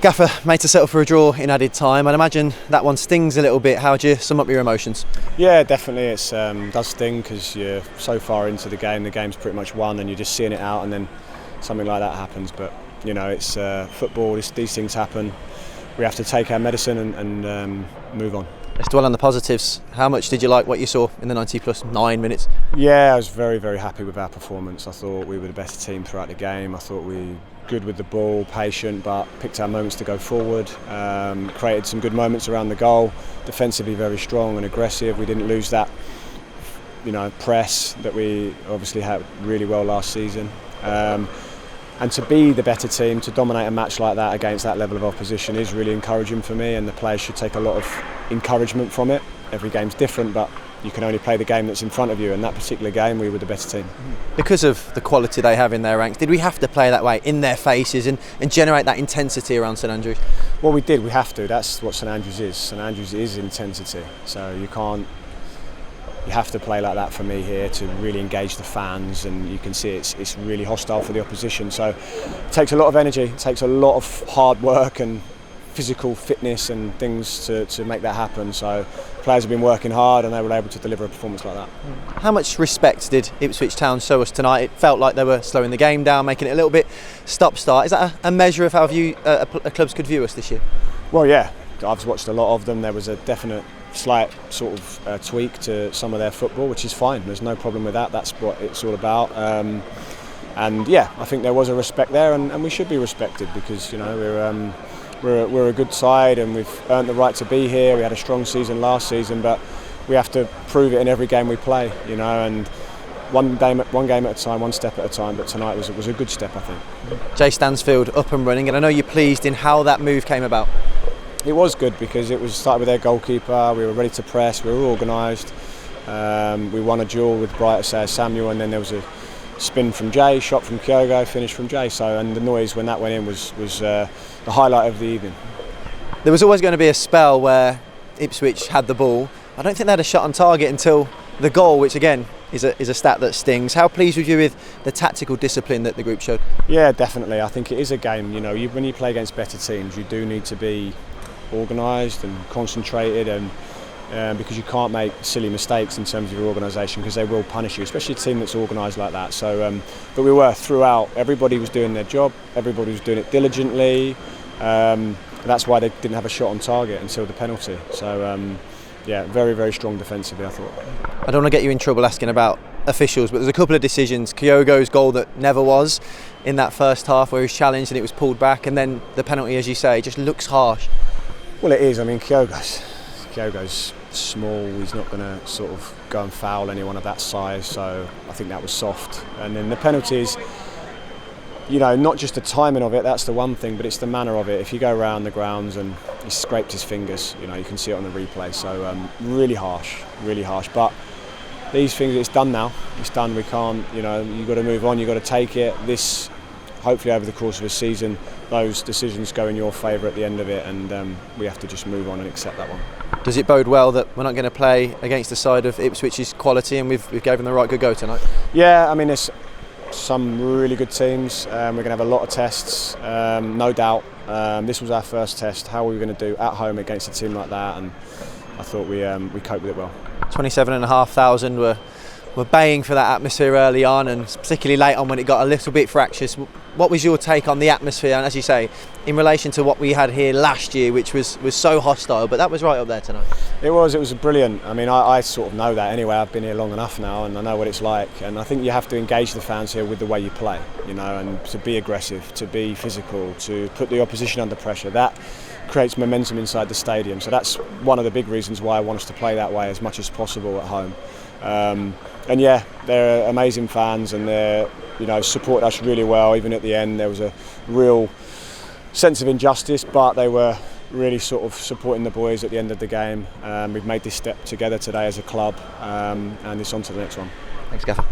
Gaffer, made to settle for a draw in added time. I'd imagine that one stings a little bit. How do you sum up your emotions? Yeah, definitely. It does sting because you're so far into the game. The game's pretty much won, and you're just seeing it out, and then something like that happens. But you know, it's football. These things happen. We have to take our medicine and move on. Let's dwell on the positives. How much did you like what you saw in the 90 plus 9 minutes? Yeah, I was very, very happy with our performance. I thought we were the better team throughout the game. I thought we were good with the ball, patient, but picked our moments to go forward. Created some good moments around the goal. Defensively very strong and aggressive. We didn't lose that, press that we obviously had really well last season. And to be the better team, to dominate a match like that against that level of opposition is really encouraging for me, and the players should take a lot of encouragement from it. Every game's different, but you can only play the game that's in front of you, and that particular game we were the better team. Because of the quality they have in their ranks, did we have to play that way in their faces and generate that intensity around St Andrews? Well, we did, we have to. That's what St Andrews is. St Andrews is intensity, so you have to play like that for me here to really engage the fans, and you can see it's really hostile for the opposition. So it takes a lot of energy, it takes a lot of hard work and physical fitness and things to make that happen. So players have been working hard and they were able to deliver a performance like that. How much respect did Ipswich Town show us tonight? It felt like they were slowing the game down, making it a little bit stop-start. Is that a measure of how clubs could view us this year? Well, yeah, I've watched a lot of them. There was a definite slight sort of tweak to some of their football, which is fine. There's no problem with that. That's what it's all about. And yeah, I think there was a respect there, and we should be respected because we're a good side and we've earned the right to be here. We had a strong season last season, but we have to prove it in every game we play. And one game at a time, one step at a time. But tonight was a good step, I think. Jay Stansfield up and running, and I know you're pleased in how that move came about. It was good because it was started with their goalkeeper. We were ready to press. We were organised. We won a duel with Bright Samuel, and then there was a spin from Jay, shot from Kyogo, finish from Jay. So, and the noise when that went in was the highlight of the evening. There was always going to be a spell where Ipswich had the ball. I don't think they had a shot on target until the goal, which again is a stat that stings. How pleased were you with the tactical discipline that the group showed? Yeah, definitely. I think it is a game. When you play against better teams, you do need to be organised and concentrated, and because you can't make silly mistakes in terms of your organisation because they will punish you, especially a team that's organised like that. So, but we were throughout. Everybody was doing their job. Everybody was doing it diligently. That's why they didn't have a shot on target until the penalty. So, yeah, very, very strong defensively, I thought. I don't want to get you in trouble asking about officials, but there's a couple of decisions. Kyogo's goal that never was in that first half where he was challenged and it was pulled back, and then the penalty, as you say, just looks harsh. Well, it is. I mean, Kyogo's small. He's not going to sort of go and foul anyone of that size. So I think that was soft. And then the penalties, not just the timing of it. That's the one thing, but it's the manner of it. If you go around the grounds and he scraped his fingers, you can see it on the replay. So really harsh, really harsh. But these things, it's done now. It's done. We can't. You've got to move on. You've got to take it. This. Hopefully over the course of a season, those decisions go in your favour at the end of it, and we have to just move on and accept that one. Does it bode well that we're not going to play against the side of Ipswich's quality, and we've given the right good go tonight? Yeah, I mean, there's some really good teams. We're going to have a lot of tests, no doubt. This was our first test. How are we going to do at home against a team like that? And I thought we coped with it well. 27,500 were baying for that atmosphere early on, and particularly late on when it got a little bit fractious. What was your take on the atmosphere, and as you say, in relation to what we had here last year, which was so hostile, but that was right up there tonight? It was brilliant. I mean, I sort of know that anyway. I've been here long enough now, and I know what it's like. And I think you have to engage the fans here with the way you play, and to be aggressive, to be physical, to put the opposition under pressure. That creates momentum inside the stadium. So that's one of the big reasons why I want us to play that way as much as possible at home. And yeah, they're amazing fans, and they support us really well. Even at the end, there was a real sense of injustice, but they were really sort of supporting the boys at the end of the game. We've made this step together today as a club, and it's on to the next one. Thanks, Gaffer.